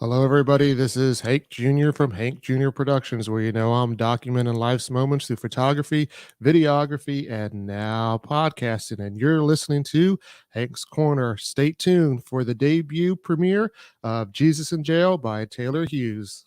Hello, everybody. This is Hank Jr. from Hank Jr. Productions, where I'm documenting life's moments through photography, videography, and now podcasting. And you're listening to Hank's Corner. Stay tuned for the debut premiere of Jesus in Jail by Taylor Hughes.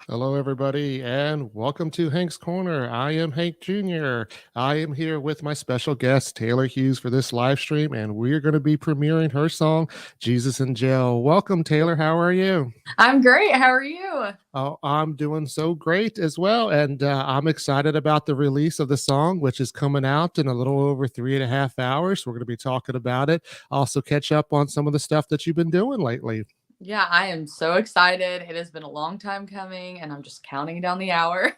Hello, everybody, and welcome to Hank's Corner. I am Hank Jr. I am here with my special guest, Taylor Hughes, for this live stream, and we're going to be premiering her song, Jesus in Jail. Welcome, Taylor. How are you? I'm great. How are you? Oh, I'm doing so great as well. And I'm excited about the release of the song, which is coming out in a little over 3.5 hours. We're going to be talking about it. Also, catch up on some of the stuff that you've been doing lately. Yeah, I am so excited. It has been a long time coming, and I'm just counting down the hours.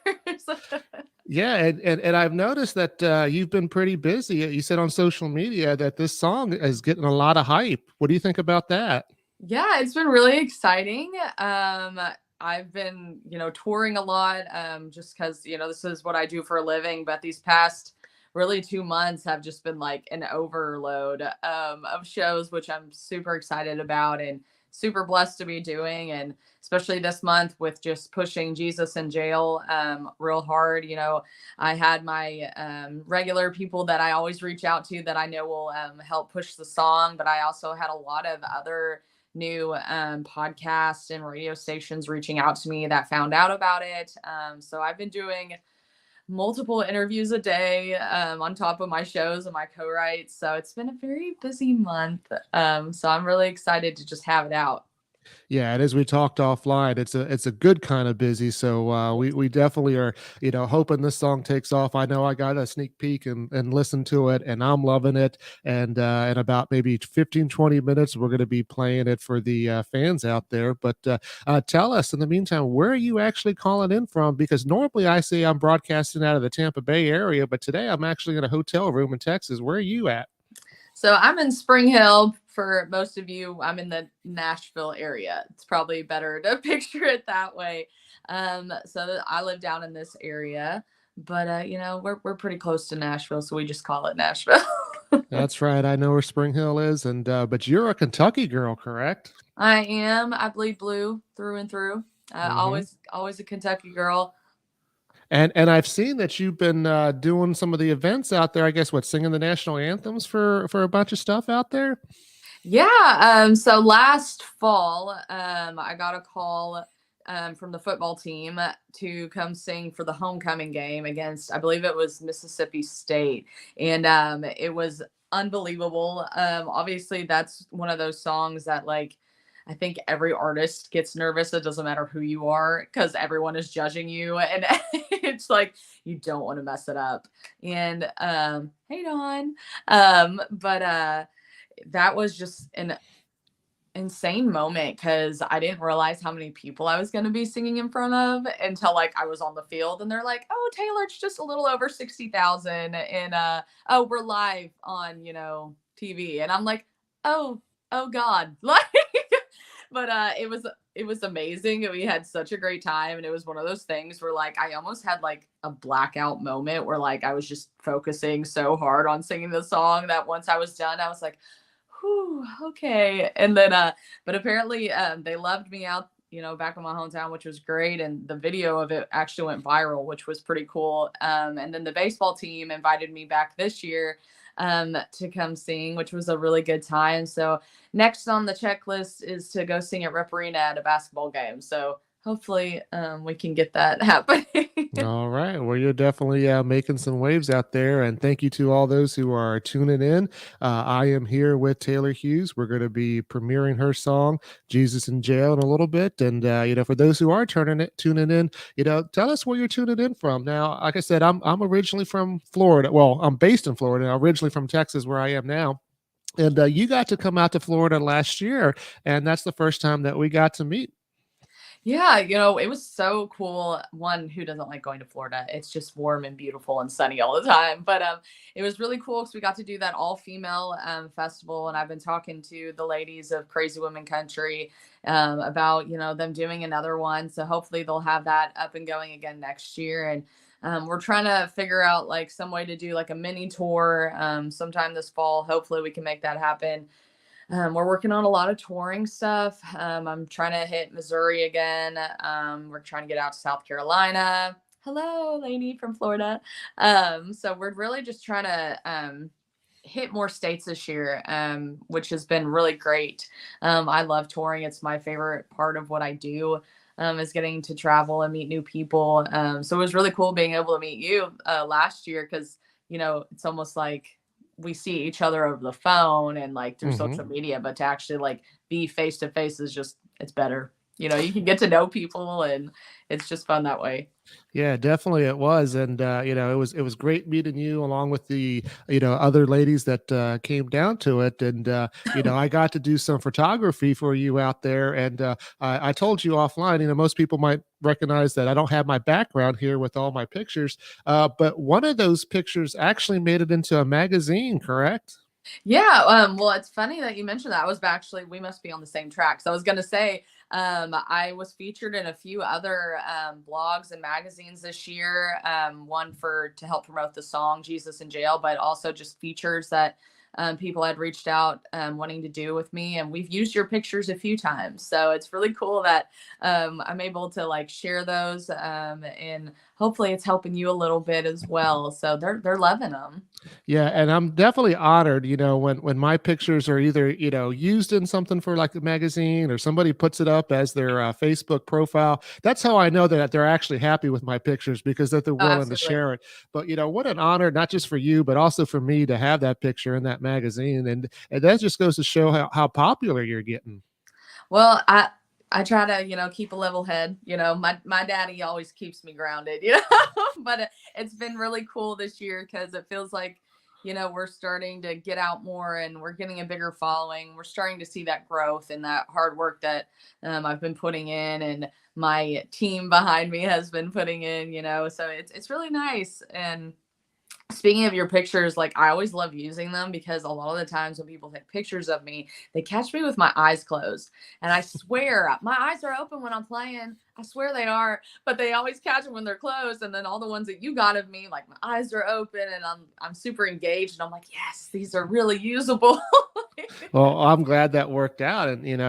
Yeah, and I've noticed that you've been pretty busy. You said on social media that this song is getting a lot of hype. What do you think about that? Yeah, it's been really exciting. I've been, touring a lot, just because, this is what I do for a living. But these past really 2 months have just been like an overload of shows, which I'm super excited about and super blessed to be doing. And especially this month with just pushing Jesus in Jail real hard. I had my regular people that I always reach out to that I know will help push the song, but I also had a lot of other new podcasts and radio stations reaching out to me that found out about it. So I've been doing multiple interviews a day on top of my shows and my co-writes. So it's been a very busy month. So I'm really excited to just have it out. Yeah, and as we talked offline, it's a good kind of busy. So we definitely are hoping this song takes off. I know I got a sneak peek and listened to it, and I'm loving it. And in about maybe 15-20 minutes, we're going to be playing it for the fans out there. But tell us in the meantime, where are you actually calling in from? Because normally I say I'm broadcasting out of the Tampa Bay area, but today I'm actually in a hotel room in Texas. Where are you at? So I'm in Spring Hill. For most of you, I'm in the Nashville area. It's probably better to picture it that way. So I live down in this area, but we're pretty close to Nashville, so we just call it Nashville. That's right. I know where Spring Hill is, and but you're a Kentucky girl, correct? I am. I bleed blue through and through. Hmm. Always a Kentucky girl. And I've seen that you've been doing some of the events out there. I guess what singing the national anthems for a bunch of stuff out there. Yeah. So last fall, I got a call from the football team to come sing for the homecoming game against, I believe it was Mississippi State, and it was unbelievable. Obviously, that's one of those songs that like. I think every artist gets nervous. It doesn't matter who you are because everyone is judging you, and it's like you don't want to mess it up. And hey, Don. But that was just an insane moment because I didn't realize how many people I was going to be singing in front of until like I was on the field and they're like, "Oh, Taylor, it's just a little over 60,000 and oh, we're live on, TV." And I'm like, "Oh, oh god." Like but it was amazing. We had such a great time and it was one of those things where like I almost had like a blackout moment where like I was just focusing so hard on singing the song that once I was done, I was like, whew, okay. And then, but apparently, they loved me out, back in my hometown, which was great. And the video of it actually went viral, which was pretty cool. And then the baseball team invited me back this year, to come sing, which was a really good time. So next on the checklist is to go sing at Rep Arena at a basketball game. So hopefully, we can get that happening. All right. Well, you're definitely making some waves out there. And thank you to all those who are tuning in. I am here with Taylor Hughes. We're going to be premiering her song, Jesus in Jail, in a little bit. And, for those who are tuning in, tell us where you're tuning in from. Now, like I said, I'm originally from Florida. Well, I'm based in Florida, originally from Texas, where I am now. And you got to come out to Florida last year. And that's the first time that we got to meet. Yeah, it was so cool. One, who doesn't like going to Florida? It's just warm and beautiful and sunny all the time. But it was really cool because we got to do that all female festival, and I've been talking to the ladies of Crazy Women Country about them doing another one. So hopefully they'll have that up and going again next year. And we're trying to figure out like some way to do like a mini tour sometime this fall. Hopefully we can make that happen. We're working on a lot of touring stuff. I'm trying to hit Missouri again. We're trying to get out to South Carolina. Hello, lady from Florida. So we're really just trying to hit more states this year, which has been really great. I love touring. It's my favorite part of what I do. Is getting to travel and meet new people. So it was really cool being able to meet you last year because it's almost like we see each other over the phone and like through Mhm. social media, but to actually like be face to face is just it's better. You can get to know people and it's just fun that way. Yeah, definitely it was, and it was great meeting you along with the other ladies that came down to it, and I got to do some photography for you out there, and I told you offline. Most people might recognize that I don't have my background here with all my pictures, but one of those pictures actually made it into a magazine, correct? Yeah, well, it's funny that you mentioned that. I was actually we must be on the same track. So I was gonna say, I was featured in a few other blogs and magazines this year. One for to help promote the song "Jesus in Jail," but also just features that people had reached out wanting to do with me, and we've used your pictures a few times. So it's really cool that I'm able to like share those, and hopefully it's helping you a little bit as well. So they're loving them. Yeah, and I'm definitely honored, when my pictures are either, used in something for like a magazine or somebody puts it up as their Facebook profile. That's how I know that they're actually happy with my pictures because that they're Oh, willing to absolutely. share it. But what an honor, not just for you, but also for me to have that picture in that magazine. And that just goes to show how popular you're getting. Well, I try to, keep a level head. My daddy always keeps me grounded, but it's been really cool this year because it feels like, we're starting to get out more and we're getting a bigger following. We're starting to see that growth and that hard work that I've been putting in and my team behind me has been putting in, so it's really nice. And speaking of your pictures, like I always love using them because a lot of the times when people take pictures of me, they catch me with my eyes closed. And I swear my eyes are open when I'm playing. I swear they are, but they always catch them when they're closed. And then all the ones that you got of me, like my eyes are open and I'm super engaged. And I'm like, yes, these are really usable. Well, I'm glad that worked out, and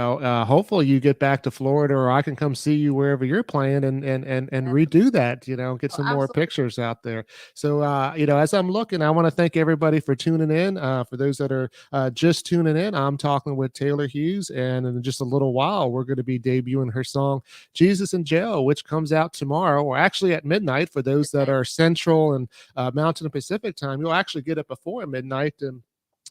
hopefully you get back to Florida, or I can come see you wherever you're playing, and redo that. Get Oh, some more absolutely. pictures out there. So, as I'm looking, I want to thank everybody for tuning in. For those that are just tuning in, I'm talking with Taylor Hughes, and in just a little while, we're going to be debuting her song "Jesus in Jail," which comes out tomorrow, or actually at midnight for those that are Central and Mountain and Pacific time. You'll actually get it before midnight, and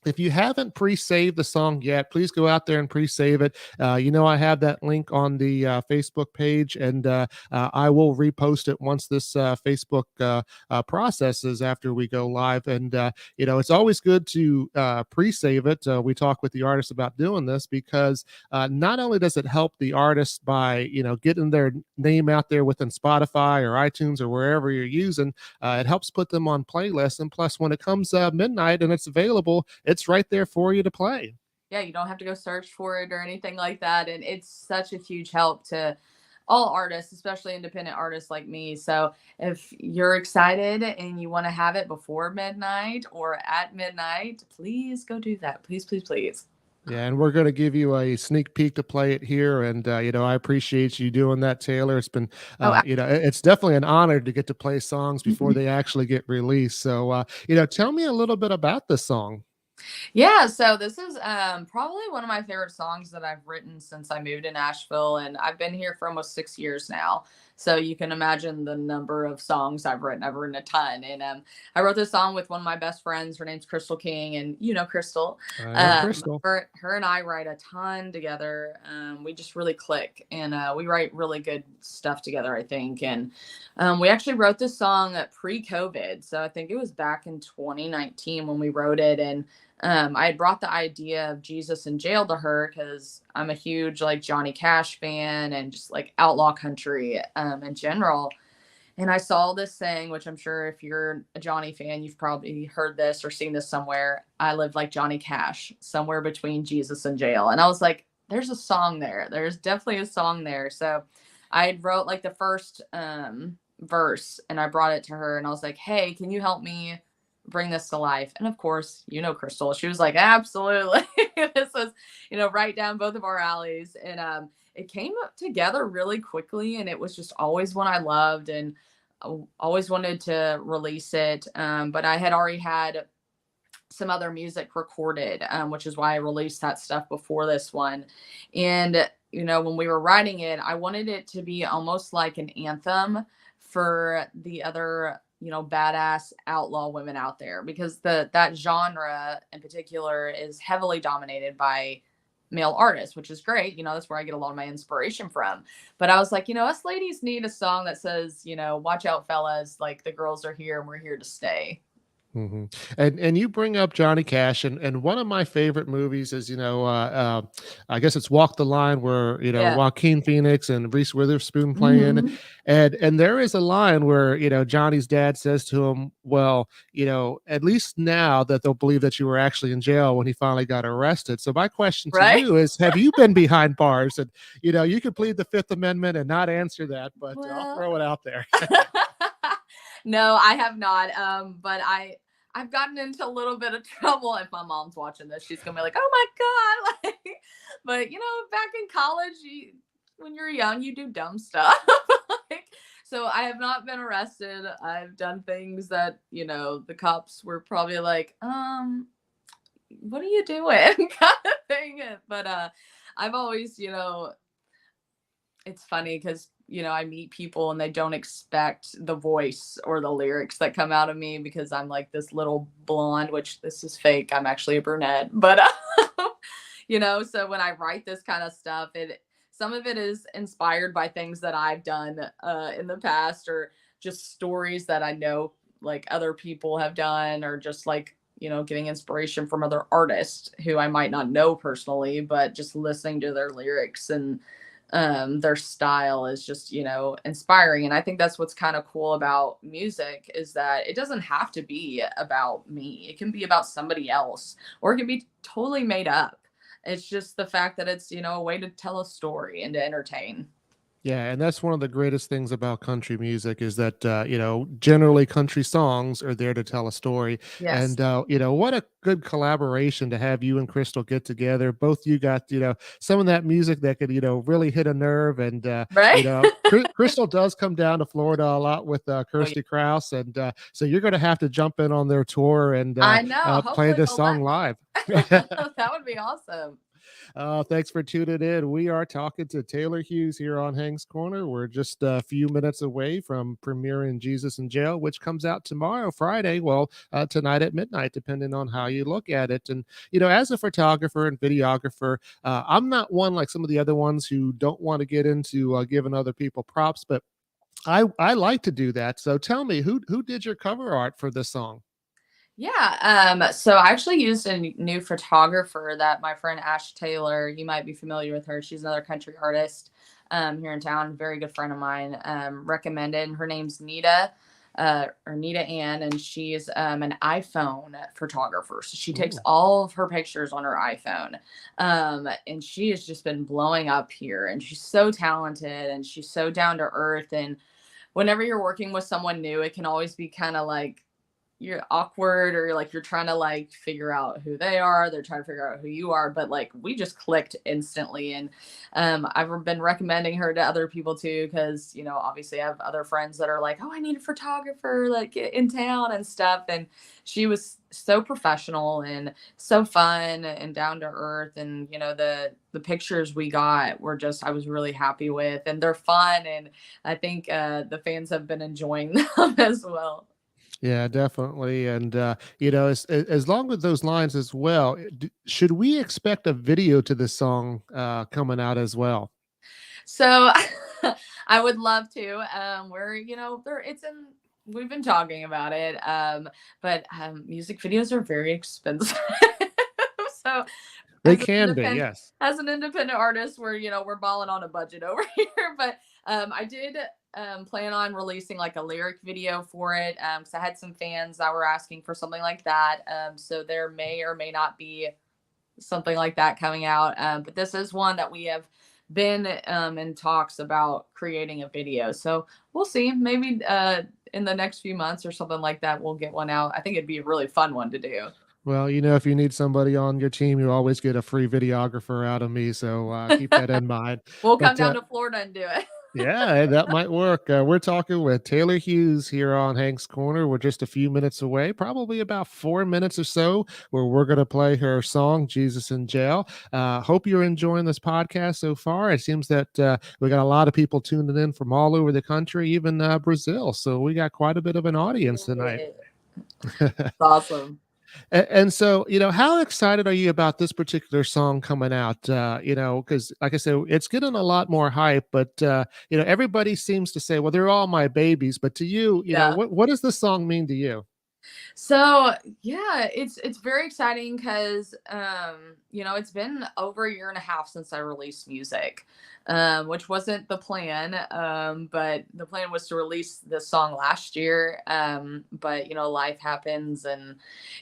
if you haven't pre-saved the song yet, please go out there and pre-save it. I have that link on the Facebook page, and I will repost it once this Facebook processes after we go live. And it's always good to pre-save it. We talk with the artist about doing this because not only does it help the artist by getting their name out there within Spotify or iTunes or wherever you're using, it helps put them on playlists. And plus, when it comes midnight and it's available, it's right there for you to play. Yeah, you don't have to go search for it or anything like that. And it's such a huge help to all artists, especially independent artists like me. So if you're excited and you want to have it before midnight or at midnight, please go do that. Please, please, please. Yeah, and we're going to give you a sneak peek to play it here, and I appreciate you doing that, Taylor. It's been, Oh, it's definitely an honor to get to play songs before mhm. they actually get released. So, tell me a little bit about the song. Yeah, so this is probably one of my favorite songs that I've written since I moved to Nashville, and I've been here for almost 6 years now. So you can imagine the number of songs I've written. I've written a ton, and I wrote this song with one of my best friends. Her name's Crystal King, and you know Crystal. I know Crystal. Her and I write a ton together. We just really click, and we write really good stuff together, I think. And we actually wrote this song pre-COVID, so I think it was back in 2019 when we wrote it, and I had brought the idea of Jesus in jail to her because I'm a huge like Johnny Cash fan and just like outlaw country in general. And I saw this saying, which I'm sure if you're a Johnny fan, you've probably heard this or seen this somewhere. I live like Johnny Cash, somewhere between Jesus and jail. And I was like, there's a song there. There's definitely a song there. So I wrote like the first verse and I brought it to her and I was like, hey, can you help me bring this to life? And of course, you know, Crystal, she was like, absolutely. This was, right down both of our alleys. And it came up together really quickly and it was just always one I loved and always wanted to release it. But I had already had some other music recorded, which is why I released that stuff before this one. And, when we were writing it, I wanted it to be almost like an anthem for the other, badass outlaw women out there because that genre in particular is heavily dominated by male artists, which is great. That's where I get a lot of my inspiration from. But I was like, us ladies need a song that says, watch out, fellas, like the girls are here and we're here to stay. hmm And you bring up Johnny Cash, and one of my favorite movies is I guess it's Walk the Line, where Yeah. Joaquin Phoenix and Reese Witherspoon playing, Hmm. and there is a line where Johnny's dad says to him, "Well, at least now that they'll believe that you were actually in jail when he finally got arrested." So my question to Right. you is, have you been behind bars? And you could plead the Fifth Amendment and not answer that, but I'll Well, throw it out there. no, I have not. But I've gotten into a little bit of trouble. If my mom's watching this, she's gonna be like, "Oh my god!" Like, but back in college, when you're young, you do dumb stuff. Like, so I have not been arrested. I've done things that the cops were probably like, what are you doing?" kind of thing. But I've always, it's funny because I meet people and they don't expect the voice or the lyrics that come out of me because I'm like this little blonde, which this is fake. I'm actually a brunette, but so when I write this kind of stuff, it some of it is inspired by things that I've done in the past or just stories that I know like other people have done or just like getting inspiration from other artists who I might not know personally, but just listening to their lyrics and their style is just inspiring. And I think that's what's kind of cool about music is that it doesn't have to be about me. It can be about somebody else or it can be totally made up. It's just the fact that it's a way to tell a story and to entertain. Yeah, and that's one of the greatest things about country music is that generally country songs are there to tell a story. Yes. And what a good collaboration to have you and Crystal get together. Both you got some of that music that could really hit a nerve. And Right. Crystal does come down to Florida a lot with Oh, yeah. Kirsty Krause, and so you're going to have to jump in on their tour and I know. play Hopefully this they'll let song me. live. That would be awesome. Thanks for tuning in. We are talking to Taylor Hughes here on Hank's Corner. We're just a few minutes away from premiering Jesus in Jail, which comes out tomorrow, Friday. Well, tonight at midnight, depending on how you look at it. And, as a photographer and videographer, I'm not one like some of the other ones who don't want to get into giving other people props, but I like to do that. So tell me, who did your cover art for this song? Yeah, so I actually used a new photographer that my friend Ash Taylor, you might be familiar with her. She's another country artist here in town, very good friend of mine, recommended. And her name's Nita, or Nita Ann, and she's an iPhone photographer. So she takes Ooh. all of her pictures on her iPhone. And she has just been blowing up here, and she's so talented and she's so down to earth. And whenever you're working with someone new, it can always be kind of like you're awkward or like you're trying to like figure out who they are, they're trying to figure out who you are, but like we just clicked instantly. And I've been recommending her to other people too, because obviously I have other friends that are like, oh, I need a photographer like in town and stuff. And she was so professional and so fun and down to earth. And the pictures we got were just, I was really happy with, and they're fun. And I think the fans have been enjoying them as well. Yeah, definitely. And as long with those lines as well, should we expect a video to this song coming out as well? So I would love to. We're, there it's in we've been talking about it. But music videos are very expensive. So They as an can be, independent yes. artist, we're balling on a budget over here. But I did plan on releasing like a lyric video for it, because I had some fans that were asking for something like that. So there may or may not be something like that coming out. But this is one that we have been in talks about creating a video. So we'll see. Maybe in the next few months or something like that, we'll get one out. I think it'd be a really fun one to do. Well, if you need somebody on your team, you always get a free videographer out of me. So keep that in mind. We'll come But down to Florida and do it. yeah, that might work. We're talking with Taylor Hughes here on Hank's Corner. We're just a few minutes away, probably about 4 minutes or so, where we're going to play her song, Jesus in Jail. Hope you're enjoying this podcast so far. It seems that we got a lot of people tuning in from all over the country, even Brazil. So we got quite a bit of an audience tonight. It's awesome. And so, how excited are you about this particular song coming out? Because like I said, it's getting a lot more hype, but everybody seems to say, well, they're all my babies. But to you, Yeah. what does this song mean to you? So yeah, it's very exciting because it's been over a year and a half since I released music, which wasn't the plan. But the plan was to release this song last year. But life happens, and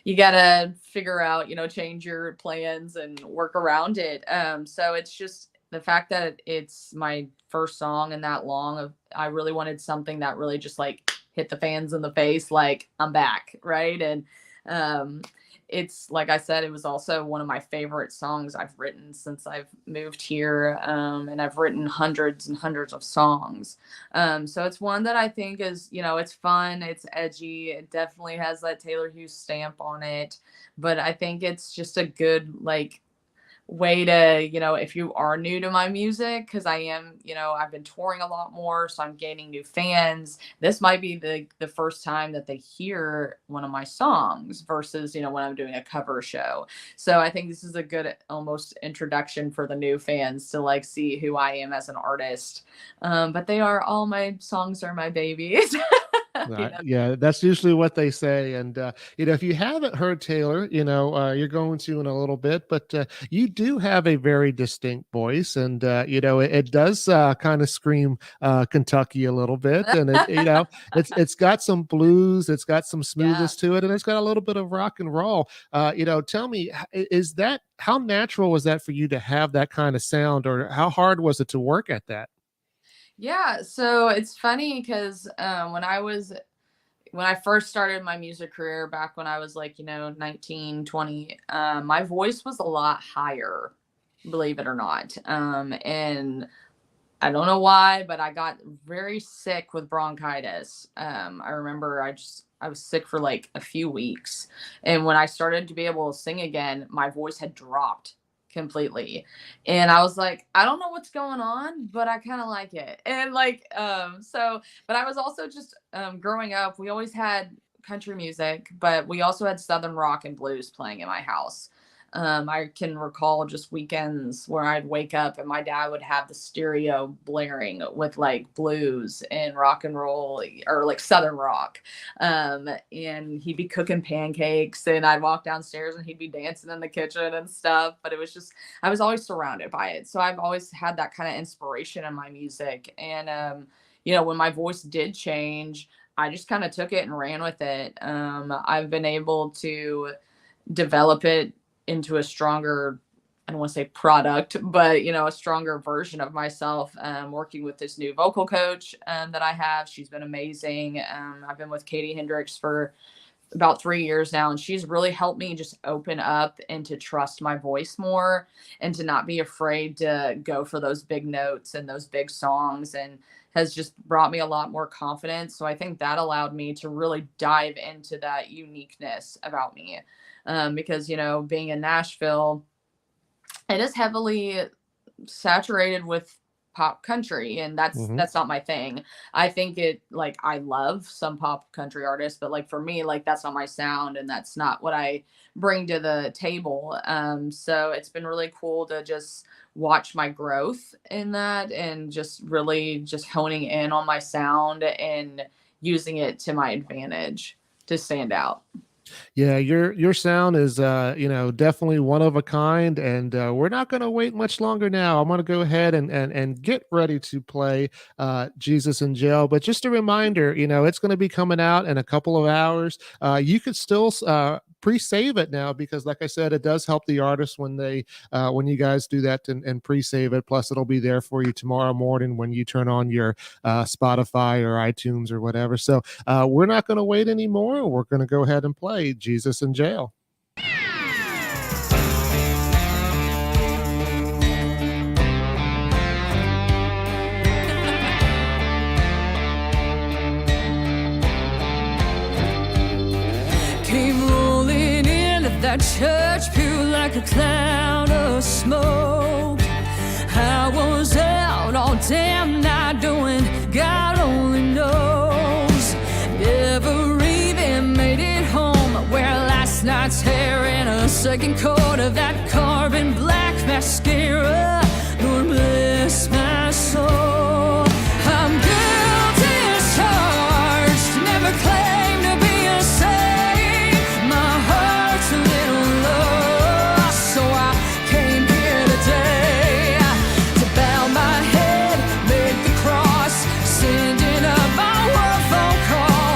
you gotta figure out, change your plans and work around it. So it's just the fact that it's my first song in that long. I really wanted something that really just like hit the fans in the face, like I'm back, right? And um it's like I said, it was also one of my favorite songs I've written since I've moved here. And I've written hundreds and hundreds of songs. So it's one that I think is, it's fun, it's edgy, it definitely has that Taylor Hughes stamp on it. But I think it's just a good like way to, if you are new to my music, because I am, I've been touring a lot more, so I'm gaining new fans. This might be the first time that they hear one of my songs versus, when I'm doing a cover show. So I think this is a good almost introduction for the new fans to like see who I am as an artist. But they are all my songs are my babies. Yeah, that's usually what they say. And if you haven't heard Taylor, you're going to in a little bit, but you do have a very distinct voice, and it does kind of scream Kentucky a little bit, and it's got some blues, it's got some Yeah. smoothness to it, and it's got a little bit of rock and roll. Tell me, is that how natural was that for you to have that kind of sound, or how hard was it to work at that? Yeah, so it's funny because when I first started my music career back when I was like, 19, 20, my voice was a lot higher, believe it or not. And I don't know why, but I got very sick with bronchitis. I remember I was sick for like a few weeks. And when I started to be able to sing again, my voice had dropped completely. And I was like, I don't know what's going on, but I kind of like it. And like, but I was also just growing up, we always had country music, but we also had Southern rock and blues playing in my house. I can recall just weekends where I'd wake up and my dad would have the stereo blaring with like blues and rock and roll or like Southern rock. And he'd be cooking pancakes and I'd walk downstairs and he'd be dancing in the kitchen and stuff. But it was just, I was always surrounded by it. So I've always had that kind of inspiration in my music. And, when my voice did change, I just kind of took it and ran with it. I've been able to develop it into a stronger, I don't want to say product, but a stronger version of myself. Working with this new vocal coach that I have, she's been amazing. I've been with Katie Hendricks for about 3 years now, and she's really helped me just open up and to trust my voice more and to not be afraid to go for those big notes and those big songs, and has just brought me a lot more confidence. So I think that allowed me to really dive into that uniqueness about me. Because, being in Nashville, it is heavily saturated with pop country, and that's Hmm. that's not my thing. I think it like I love some pop country artists, but like for me, like that's not my sound and that's not what I bring to the table. So it's been really cool to just watch my growth in that and just really just honing in on my sound and using it to my advantage to stand out. Yeah, your sound is definitely one of a kind, and we're not going to wait much longer now. I'm going to go ahead and get ready to play Jesus in Jail. But just a reminder, it's going to be coming out in a couple of hours. You could still pre-save it now because, like I said, it does help the artist when you guys do that and pre-save it. Plus, it'll be there for you tomorrow morning when you turn on your Spotify or iTunes or whatever. So we're not going to wait anymore. We're going to go ahead and play Jesus in Jail. Came rolling into that church pew like a cloud of smoke. I was out all damn night doing God only knows. Never even made it home. Wear last night's hair in a second coat of that carbon black mascara. Lord bless my soul. I'm guilty as charged. Never claimed to be a saint. My heart's a little lost, so I came here today to bow my head, make the cross, sending up my world phone call.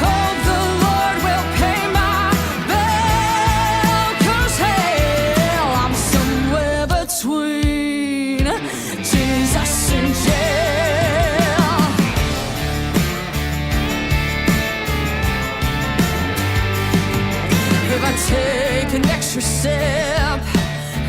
Hope the Lord will pay my bill, 'cause hell, I'm somewhere between Jesus and jail. If I take an extra sip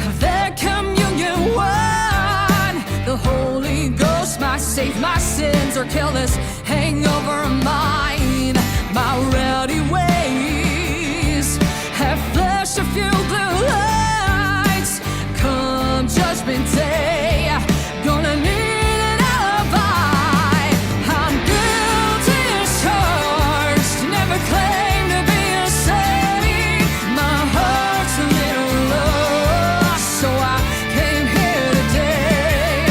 of that communion wine, the Holy Ghost might save my sins or kill this hangover of mine. My rowdy ways have flashed a few blue lights. Come judgment day, gonna need an alibi. I'm guilty as charged, never claimed to be a saint. My heart's a little lost, so I came here today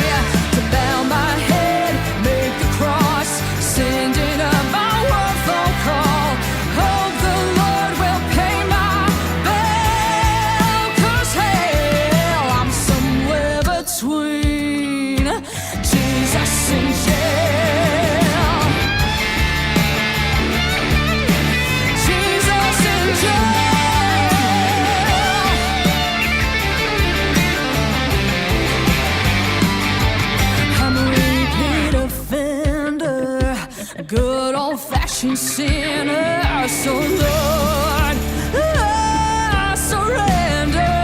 to bow my head, make the cross, sending up my world phone call. Hope the Lord will pay my bill, 'cause hell, I'm somewhere between Jesus and jail. Jesus in jail. I'm a repeat offender, a good old-fashioned sinner. So Lord, I surrender.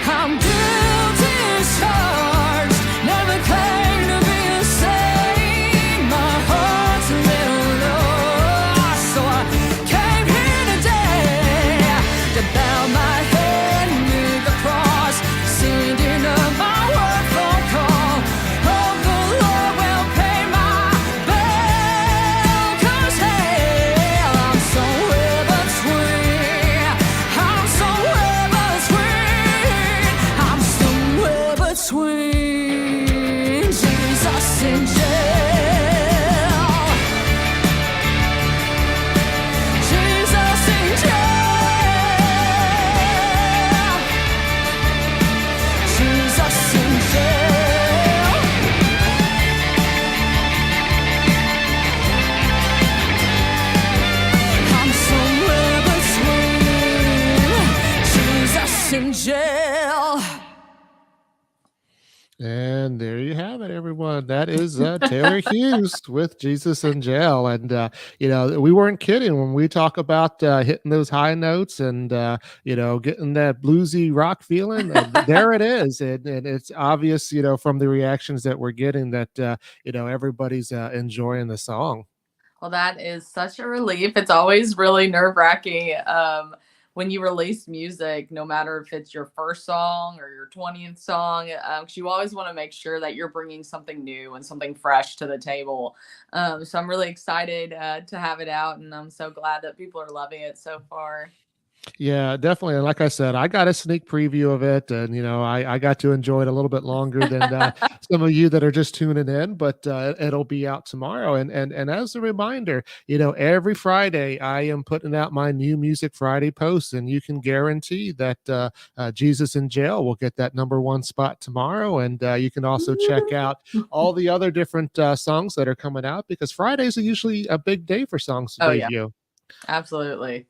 I'm guilty as charged, never claimed to be a saint. My heart's a little lost, so I came here today to bow my head, make a cross, sending up my word phone call. Hope the Lord will pay my bill, 'cause hell, I'm somewhere between. I'm somewhere between. I'm somewhere between Jesus and jail. Jesus in jail. Jesus in jail. I'm somewhere between Jesus in jail. And there you have it, everyone. That is Taylor Hughes with Jesus in Jail. And, we weren't kidding when we talk about hitting those high notes and, getting that bluesy rock feeling. There it is. And it's obvious, from the reactions that we're getting that, everybody's enjoying the song. Well, that is such a relief. It's always really nerve-wracking, when you release music, no matter if it's your first song or your 20th song, 'cause you always wanna make sure that you're bringing something new and something fresh to the table. So I'm really excited, to have it out, and I'm so glad that people are loving it so far. Yeah, definitely. And like I said, I got a sneak preview of it, and I got to enjoy it a little bit longer than some of you that are just tuning in. But it'll be out tomorrow. And as a reminder, every Friday I am putting out my new Music Friday posts, and you can guarantee that Jesus in Jail will get that #1 spot tomorrow. And you can also check out all the other different songs that are coming out because Fridays are usually a big day for songs to Oh, yeah, debut. absolutely.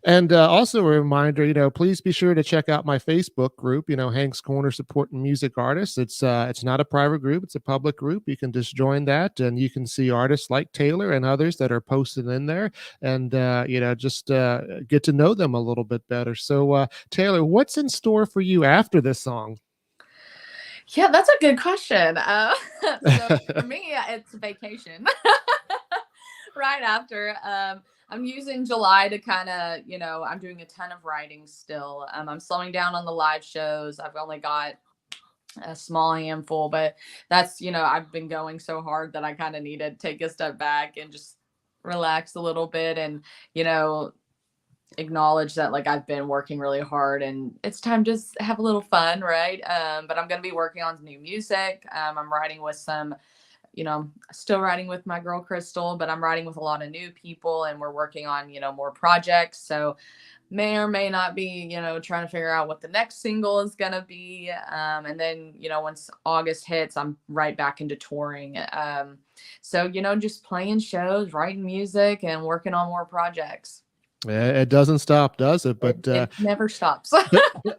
And also a reminder, please be sure to check out my Facebook group, Hank's Corner Supporting Music Artists. It's not a private group, it's a public group. You can just join that and you can see artists like Taylor and others that are posted in there and just get to know them a little bit better. So Taylor, what's in store for you after this song? Yeah, that's a good question. So for me, it's vacation. Right after. I'm using July to kind of, I'm doing a ton of writing still. I'm slowing down on the live shows. I've only got a small handful, but that's, I've been going so hard that I kind of need to take a step back and just relax a little bit and, you know, acknowledge that like I've been working really hard and it's time to just have a little fun, right? But I'm going to be working on new music. I'm writing with some, still writing with my girl Crystal, but I'm writing with a lot of new people and we're working on, more projects. So may or may not be, trying to figure out what the next single is going to be. And then, once August hits, I'm right back into touring. So, just playing shows, writing music and working on more projects. It doesn't stop, does it? It never stops.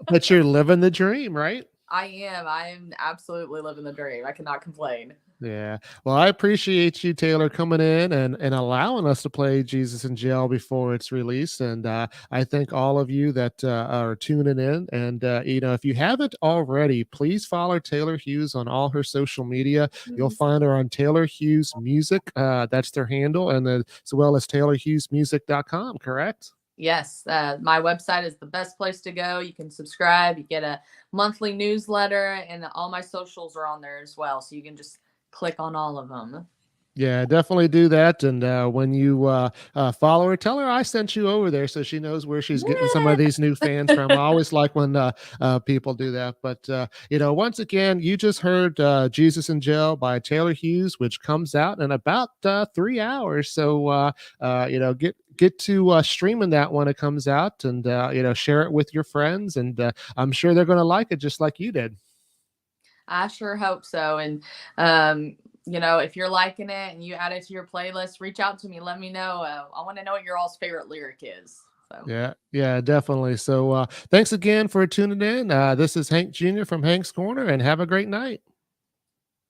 But you're living the dream, right? I am. I am absolutely living the dream. I cannot complain. Yeah. Well, I appreciate you, Taylor, coming in and allowing us to play Jesus in Jail before it's released. And I thank all of you that are tuning in. And, if you haven't already, please follow Taylor Hughes on all her social media. You'll find her on Taylor Hughes Music. That's their handle. And as well as TaylorHughesMusic.com, correct? Yes, my website is the best place to go. You can subscribe, you get a monthly newsletter, and all my socials are on there as well. So you can just click on all of them. Yeah, definitely do that. And when you follow her, tell her I sent you over there so she knows where she's getting some of these new fans from. I always like when people do that. But, once again, you just heard Jesus in Jail by Taylor Hughes, which comes out in about 3 hours. So, get to streaming that when it comes out and, share it with your friends. And I'm sure they're going to like it just like you did. I sure hope so. And, if you're liking it and you add it to your playlist, reach out to me. Let me know. I want to know what your all's favorite lyric is. So. Yeah, definitely. So thanks again for tuning in. This is Hank Jr. from Hank's Corner, and have a great night.